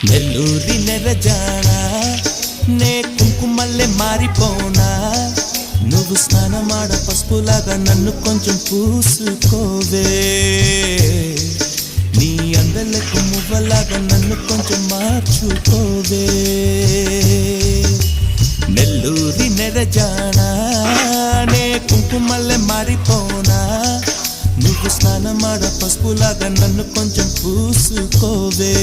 నెల్లూరి నెరజానా నే కుంకుమల్లె మారిపోనా నువ్వు స్నానమాడ పసుపులాగా నన్ను కొంచెం పూసుకోవే నీ అందలకు మువ్వలాగా నన్ను కొంచెం మార్చుకోవే నెల్లూరి నెరజానా నే కుంకుమల్లె మారిపోనా నువ్వు స్నానమాడ పసుపులాగా నన్ను కొంచెం పూసుకోవే